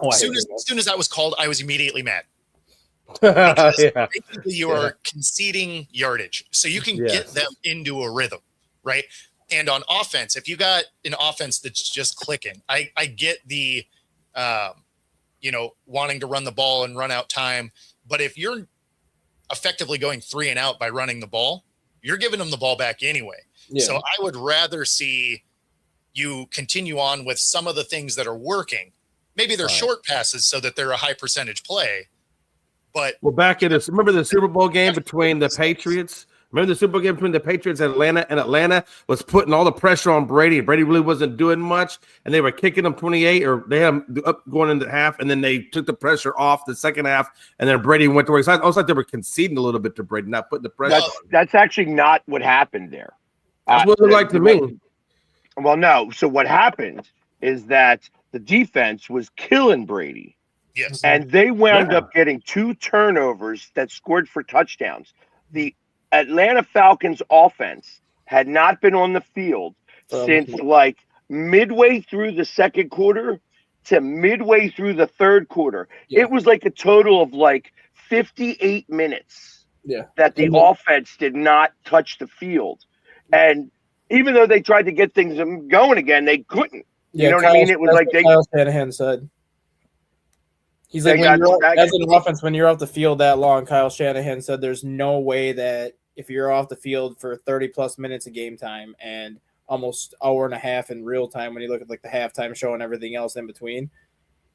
Oh, I As hate soon as that was called, I was immediately mad. Yeah. Basically, you are conceding yardage, so you can Yes. get them into a rhythm, right? And on offense, if you got an offense that's just clicking, I get the, wanting to run the ball and run out time. But if you're effectively going 3 and out by running the ball, you're giving them the ball back anyway. Yeah. So I would rather see you continue on with some of the things that are working. Maybe they're Right. short passes so that they're a high percentage play. But Well, back in this, remember the Super Bowl game between the Patriots? Remember the Super Bowl game between the Patriots and Atlanta? And Atlanta was putting all the pressure on Brady. Brady really wasn't doing much, and they were kicking him 28, or they had him up going into half, and then they took the pressure off the second half, and then Brady went to work. So I also like they were conceding a little bit to Brady, not putting the pressure that's on him. that's actually not what happened there. That's what it looked like to me. Well, no. So what happened is that the defense was killing Brady. yes, And they wound Yeah. up getting 2 turnovers that scored for touchdowns. The Atlanta Falcons offense had not been on the field since like midway through the second quarter to midway through the third quarter. Yeah. It was like a total of like 58 minutes Yeah. that the And the- offense did not touch the field. And even though they tried to get things going again, they couldn't. You know what I mean? It was that's like what they- Kyle Shanahan said. He's They like, got- when you're, that- as an offense, when you're off the field that long, Kyle Shanahan said there's no way that if you're off the field for 30 plus minutes of game time and almost hour and a half in real time, when you look at like the halftime show and everything else in between,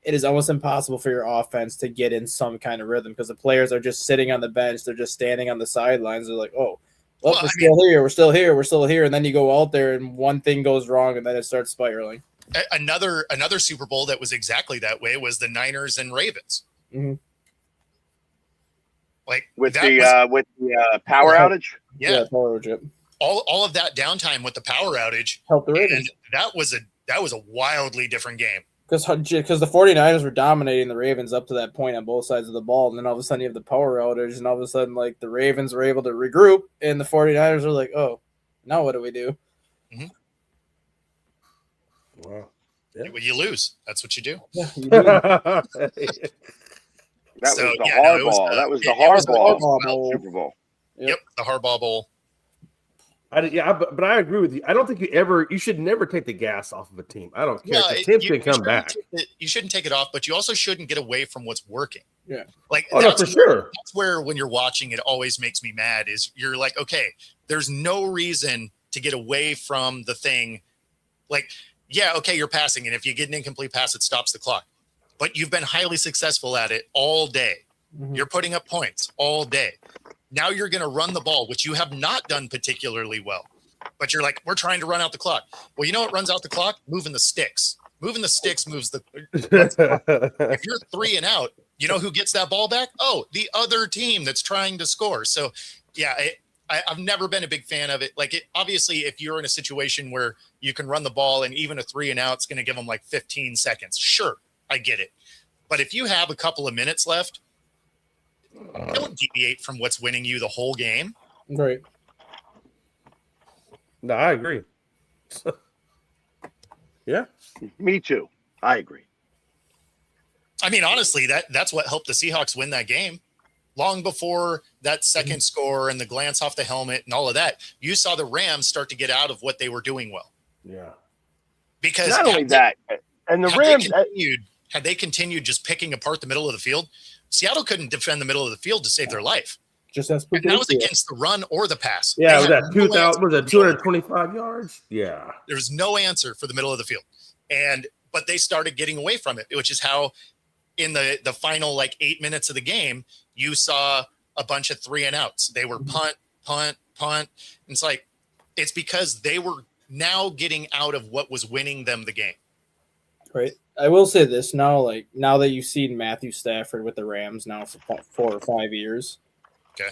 it is almost impossible for your offense to get in some kind of rhythm because the players are just sitting on the bench. They're just standing on the sidelines. They're like, oh, well, Well, we're I still here. We're still here. We're still here. And then you go out there and one thing goes wrong and then it starts spiraling. another Super Bowl that was exactly that way was the Niners and Ravens. Mhm. Like with that the was- power Yeah. outage. yeah, power chip. all of that downtime with the power outage, Help the and Ravens. that was a wildly different game. Because the 49ers were dominating the Ravens up to that point on both sides of the ball. And then all of a sudden you have the power outage. And all of a sudden, like, the Ravens were able to regroup. And the 49ers were like, oh, now what do we do? Wow. You lose. That's what you do. Yeah, you do. That So, was the yeah, no, it Harbaugh. was, that was the it was the Harbaugh Harbaugh Bowl. Super Bowl. Yep. Yep, the Harbaugh Bowl. But I agree with you. I don't think you should never take the gas off of a team. I don't care. No, The team can come shouldn't back. you shouldn't take it off, but you also shouldn't get away from what's working. Yeah. Like Oh, no, for sure. that's where when you're watching, it always makes me mad. Is you're like, okay, there's no reason to get away from the thing. Like, yeah, okay, you're passing, and if you get an incomplete pass, it stops the clock. But you've been highly successful at it all day. Mhm. You're putting up points all day. Now you're going to run the ball, which you have not done particularly well. But you're like, we're trying to run out the clock. Well, you know what runs out the clock? Moving the sticks. Moving the sticks moves the. If you're 3 and out, you know who gets that ball back? Oh, the other team that's trying to score. So, yeah, I've never been a big fan of it. Like, obviously, if you're in a situation where you can run the ball and even a 3 and out is going to give them like 15 seconds, sure, I get it. But if you have a couple of minutes left, don't deviate from what's winning you the whole game. Right. No, I agree. Yeah. Me too. I agree. I mean, honestly, that's what helped the Seahawks win that game. Long before that second score and the glance off the helmet and all of that, you saw the Rams start to get out of what they were doing well. Yeah. Because Not only that, and the had Rams. had they continued just picking apart the middle of the field, Seattle couldn't defend the middle of the field to save their life. Just as And that was against the run or the pass. Yeah, They was had that no 2,000? answer. Was that 225 yards? Yeah. There was no answer for the middle of the field. But they started getting away from it, which is how in the final like 8 minutes of the game, you saw a bunch of 3 and outs. They were punt. It's because they were now getting out of what was winning them the game. Right. I will say this now, like now that you've seen Matthew Stafford with the Rams now for 4 or 5 years, Okay.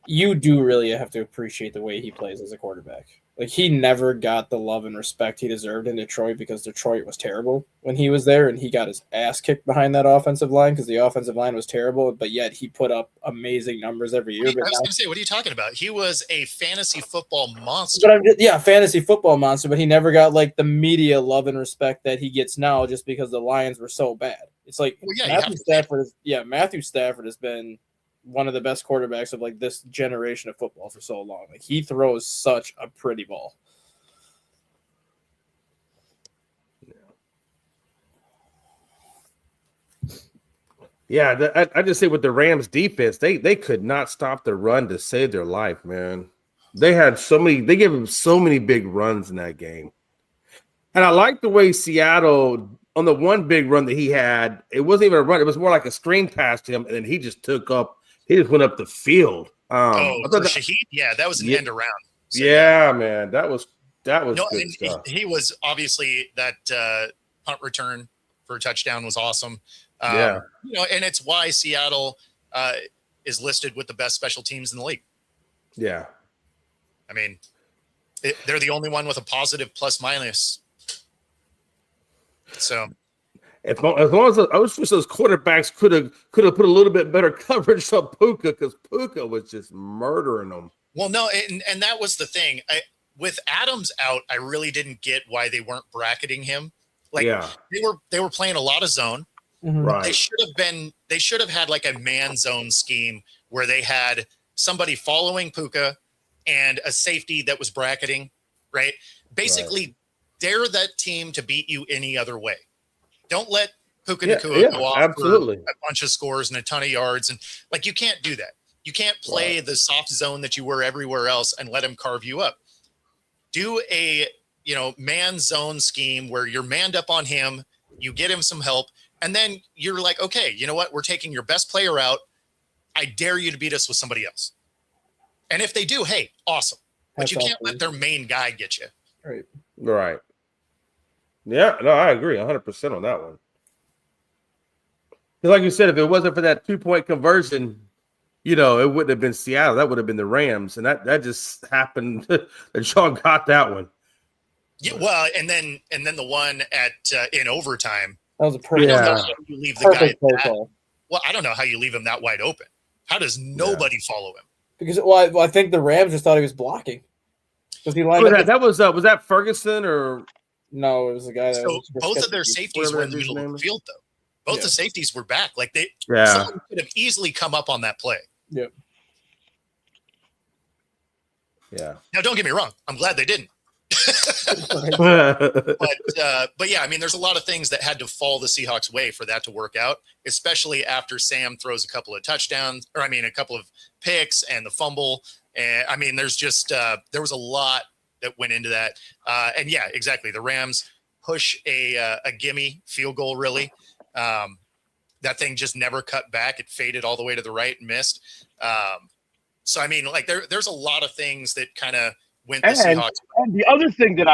you do really have to appreciate the way he plays as a quarterback. Like he never got the love and respect he deserved in Detroit because Detroit was terrible when he was there, and he got his ass kicked behind that offensive line because the offensive line was terrible. But yet he put up amazing numbers every year. I was going to say, what are you talking about? He was a fantasy football monster. But fantasy football monster. But he never got like the media love and respect that he gets now, just because the Lions were so bad. It's like Matthew Stafford has been one of the best quarterbacks of like this generation of football for so long. Like he throws such a pretty ball. Yeah, I just say with the Rams defense, they could not stop the run to save their life, man. They gave him so many big runs in that game. And I like the way Seattle, on the one big run that he had, it wasn't even a run, it was more like a screen pass to him, and then he just went up the field. Shaheed? Yeah, that was an end around. So, yeah, man, that was good stuff. He was obviously that punt return for a touchdown was awesome. Yeah. And it's why Seattle is listed with the best special teams in the league. Yeah. I mean, they're the only one with a positive plus minus. So as long as I wish those quarterbacks could have put a little bit better coverage on Puka, because Puka was just murdering them. Well, no, and that was the thing. With Adams out, I really didn't get why they weren't bracketing him. Like they were playing a lot of zone. Mm-hmm. Right. They should have had like a man zone scheme where they had somebody following Puka and a safety that was bracketing, right? Basically, dare that team to beat you any other way. Don't let Puka Nacua go off for a bunch of scores and a ton of yards. And like, you can't do that. You can't play the soft zone that you were everywhere else and let him carve you up. Do a, man zone scheme where you're manned up on him. You get him some help. And then you're like, okay, you know what? We're taking your best player out. I dare you to beat us with somebody else. And if they do, hey, awesome. But you can't let their main guy get you. Right. Yeah, no, I agree 100% on that one. Like you said, if it wasn't for that 2-point conversion, it wouldn't have been Seattle. That would have been the Rams. And that just happened that y'all got that one. Yeah, well, and then the one in overtime. That was a pretty. I don't know how you leave the guy well, I don't know how you leave him that wide open. How does nobody follow him? Because I think the Rams just thought he was blocking. Because he lined up. That was that Ferguson or no? It was the guy. So both of their safeties were in the middle of the field, though. Both the safeties were back. Like someone could have easily come up on that play. Yep. Yeah. Now, don't get me wrong. I'm glad they didn't. But yeah, I mean, there's a lot of things that had to fall the Seahawks' way for that to work out, especially after Sam throws a couple of touchdowns, or I mean, a couple of picks and the fumble. And I mean, there's just there was a lot that went into that. And yeah, exactly. The Rams push a gimme field goal. Really, that thing just never cut back. It faded all the way to the right and missed. So I mean, like there's a lot of things that kind of went the Seahawks. And the other thing that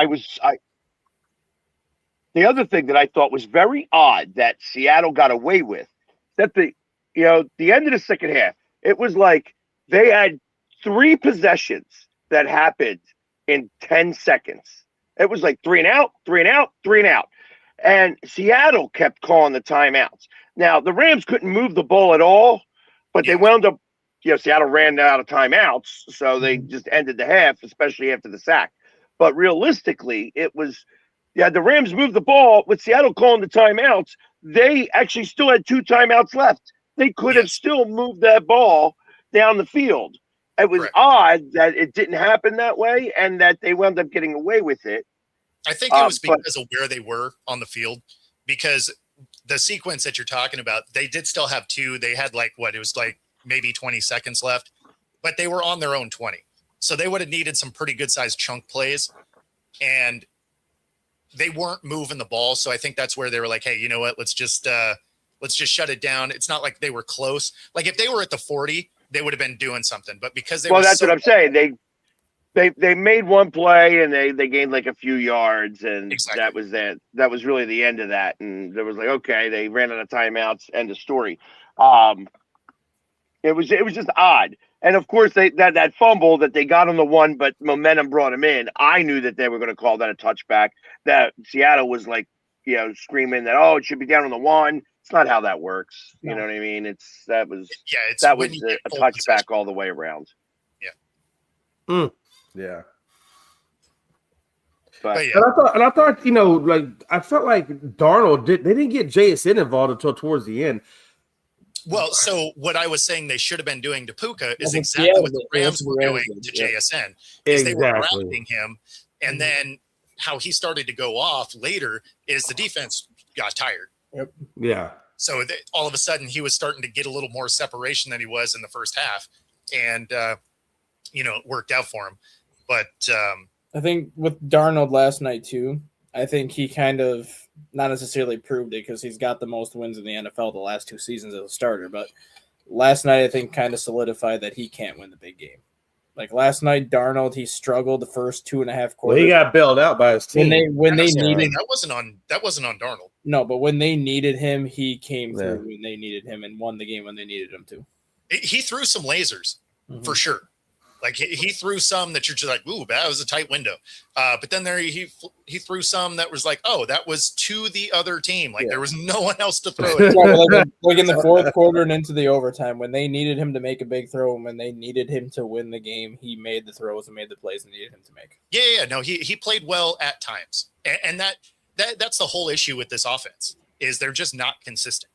the other thing that I thought was very odd that Seattle got away with, that the end of the second half, it was like they had 3 possessions that happened in 10 seconds. It was like 3 and out, 3 and out, 3 and out. And Seattle kept calling the timeouts. Now, the Rams couldn't move the ball at all, but they wound up, Seattle ran out of timeouts, so they just ended the half, especially after the sack. But realistically, it was, the Rams moved the ball with Seattle calling the timeouts. They actually still had 2 timeouts left. They could have still moved that ball down the field. It was odd that it didn't happen that way and that they wound up getting away with it. I think it was because of where they were on the field, because the sequence that you're talking about, they did still have 2. They had maybe 20 seconds left, but they were on their own 20. So they would have needed some pretty good sized chunk plays, and they weren't moving the ball. So I think that's where they were like, hey, you know what? Let's just shut it down. It's not like they were close. Like if they were at the 40, they would have been doing something, but because that's what I'm saying. They made one play and they gained like a few yards, and that was it. That was really the end of that. And there was like, okay, they ran out of timeouts, end of story. It was just odd. And of course that fumble that they got on the one, but momentum brought them in. I knew that they were going to call that a touchback. That Seattle was like, screaming that, it should be down on the 1. It's not how that works. You know what I mean? That was a touchback all the way around. Yeah. Yeah. But and I thought, I felt like Darnold they didn't get JSN involved until towards the end. Well, so what I was saying they should have been doing to Puka is exactly what the Rams were doing to JSN. Is they were grounding him, and then how he started to go off later is the defense got tired. Yep. Yeah. So all of a sudden he was starting to get a little more separation than he was in the first half, and it worked out for him. But I think with Darnold last night too, I think he kind of not necessarily proved it because he's got the most wins in the NFL the last 2 seasons as a starter. But last night, I think kind of solidified that he can't win the big game. Like last night, Darnold, he struggled the first 2.5 quarters. Well, he got bailed out by his team. When they needed that wasn't on Darnold. No, but when they needed him, he came through when they needed him and won the game when they needed him to. He threw some lasers for sure. Like he threw some that you're just like, ooh, that was a tight window. But then he threw some that was like, oh, that was to the other team. Like there was no one else to throw it. Like in the 4th quarter and into the overtime, when they needed him to make a big throw and when they needed him to win the game, he made the throws and made the plays they needed him to make. Yeah. No, he played well at times, and that's the whole issue with this offense is they're just not consistent.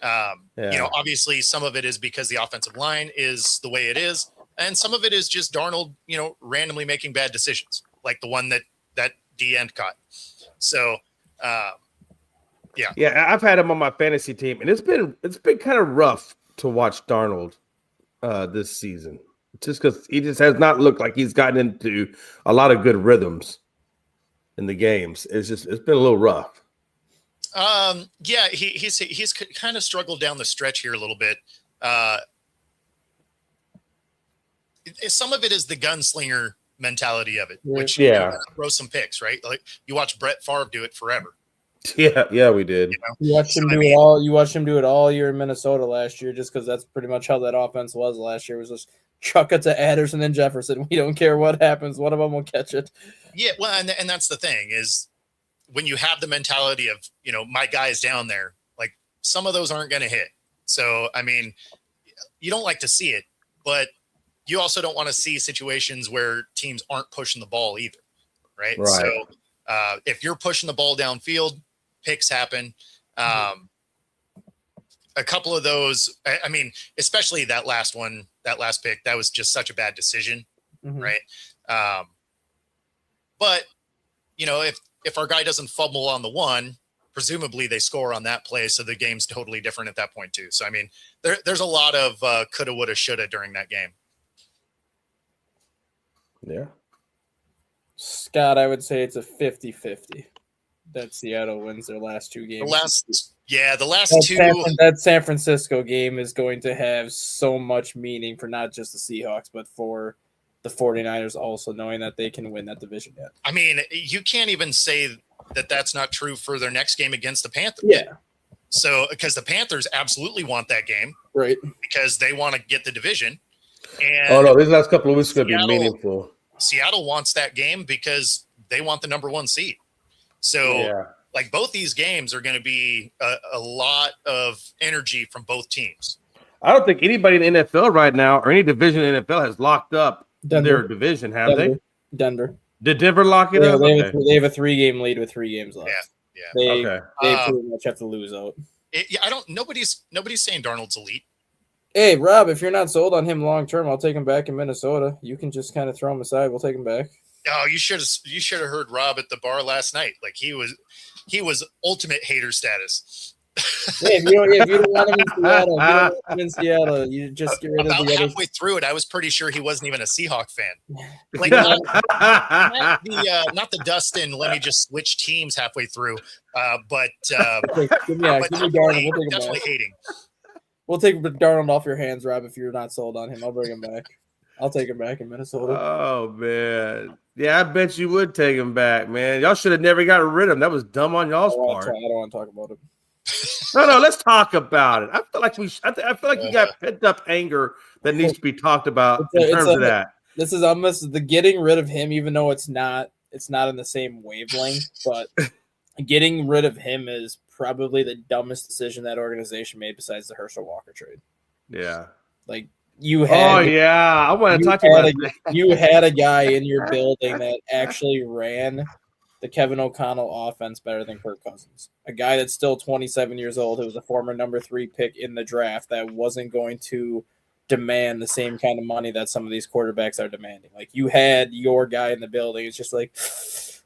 Obviously some of it is because the offensive line is the way it is. And some of it is just Darnold, randomly making bad decisions, like the one that D end caught. So, yeah, I've had him on my fantasy team, and it's been kind of rough to watch Darnold this season, just because he just has not looked like he's gotten into a lot of good rhythms in the games. It's been a little rough. He's kind of struggled down the stretch here a little bit. Some of it is the gunslinger mentality of it, which throw some picks, right? Like you watch Brett Favre do it forever. Yeah, we did. You watched him do it all. You watched him do it all year in Minnesota last year, just because that's pretty much how that offense was last year. Was just chuck it to Anderson and Jefferson. We don't care what happens. One of them will catch it. Yeah, well, and that's the thing is when you have the mentality of my guy's down there, like some of those aren't going to hit. So I mean, you don't like to see it, but you also don't want to see situations where teams aren't pushing the ball either, right? So if you're pushing the ball downfield, picks happen. A couple of those, I mean, especially that last pick, that was just such a bad decision, right? But if our guy doesn't fumble on the one, presumably they score on that play, so the game's totally different at that point too. So I mean, there's a lot of coulda, woulda, shoulda during that game. Yeah. Scott, I would say it's a 50-50 that Seattle wins their last two games. The last two. That San Francisco game is going to have so much meaning for not just the Seahawks, but for the 49ers also, knowing that they can win that division yet. I mean, you can't even say that that's not true for their next game against the Panthers. Yeah. So, because the Panthers absolutely want that game. Right. Because they want to get the division. And Oh no, these last couple of weeks are going to be meaningful. Seattle wants that game because they want the number one seed. So, like, both these games are going to be a lot of energy from both teams. I don't think anybody in the NFL right now or any division in the NFL has locked up their division, have they? Denver. Did Denver lock it up? They have a 3-game lead with 3 games left. Yeah. They pretty much have to lose out. Nobody's saying Darnold's elite. Hey, Rob, if you're not sold on him long term, I'll take him back in Minnesota. You can just kind of throw him aside. We'll take him back. Oh, you should have heard Rob at the bar last night. Like he was ultimate hater status. Hey, if you don't want him in Seattle, you just get rid of About the other. halfway through it, I was pretty sure he wasn't even a Seahawk fan. Like not the Dustin. Let me just switch teams halfway through. But give me Darnold. We'll take him definitely back. hating. We'll take Darnold off your hands, Rob. If you're not sold on him, I'll bring him back. I'll take him back in Minnesota. Oh man, yeah, I bet you would take him back, man. Y'all should have never got rid of him. That was dumb on y'all's part. I don't want to talk about him. No, let's talk about it. I feel like I feel like you got pent up anger that needs to be talked about in terms of that. This is almost the getting rid of him, even though it's not in the same wavelength. But getting rid of him is probably the dumbest decision that organization made besides the Herschel Walker trade. Yeah, like you had. Oh yeah, I want to talk about that. You had a guy in your building that actually ran the Kevin O'Connell offense better than Kirk Cousins. A guy that's still 27 years old, who was a former number 3 pick in the draft, that wasn't going to demand the same kind of money that some of these quarterbacks are demanding. Like, you had your guy in the building. It's just like,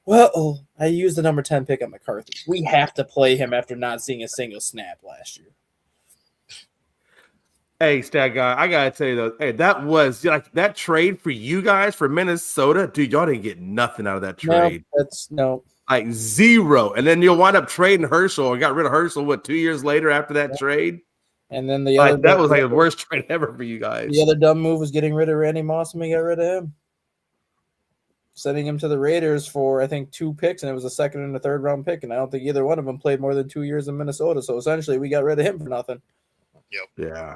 well, I used the number 10 pick on McCarthy. We have to play him after not seeing a single snap last year. Hey, stat guy, I gotta tell you though, hey, that was like that trade for you guys for Minnesota, dude. Y'all didn't get nothing out of that trade. No. Like zero. And then you'll wind up trading Herschel or got rid of Herschel 2 years later after that trade. And then the other that was like the worst trade ever for you guys. The other dumb move was getting rid of Randy Moss, and we got rid of him. Sending him to the Raiders for, I think, 2 picks, and it was a 2nd and a 3rd round pick. And I don't think either one of them played more than 2 years in Minnesota. So essentially we got rid of him for nothing. Yep. Yeah.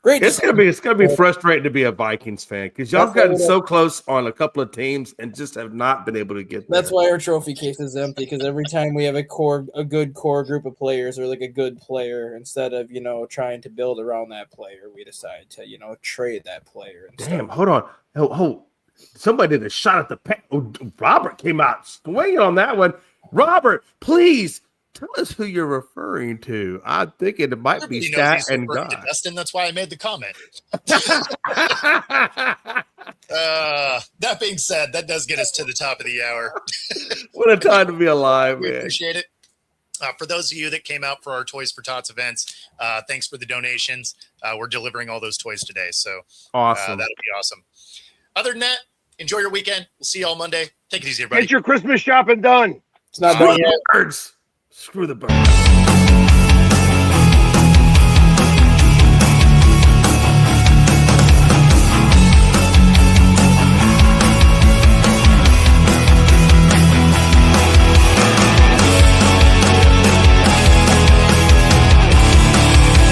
Great. It's gonna be frustrating to be a Vikings fan because y'all have gotten so close on a couple of teams and just have not been able to get there. That's why our trophy case is empty, because every time we have a good core group of players, or like a good player, instead of trying to build around that player, we decide to trade that player. Damn, hold on. Oh, somebody did a shot at the pen. Oh, Robert came out swinging on that one. Robert, please. Tell us who you're referring to. I'm thinking it might be Stat and God. Dustin, that's why I made the comment. That being said, that does get us to the top of the hour. What a time to be alive, We man. appreciate it. For those of you that came out for our Toys for Tots events, thanks for the donations. We're delivering all those toys today, so Awesome. that'll be awesome. Other than that, enjoy your weekend. We'll see you all Monday. Take it easy, everybody. Get your Christmas shopping done. It's not done yet. Birds. Screw the birds.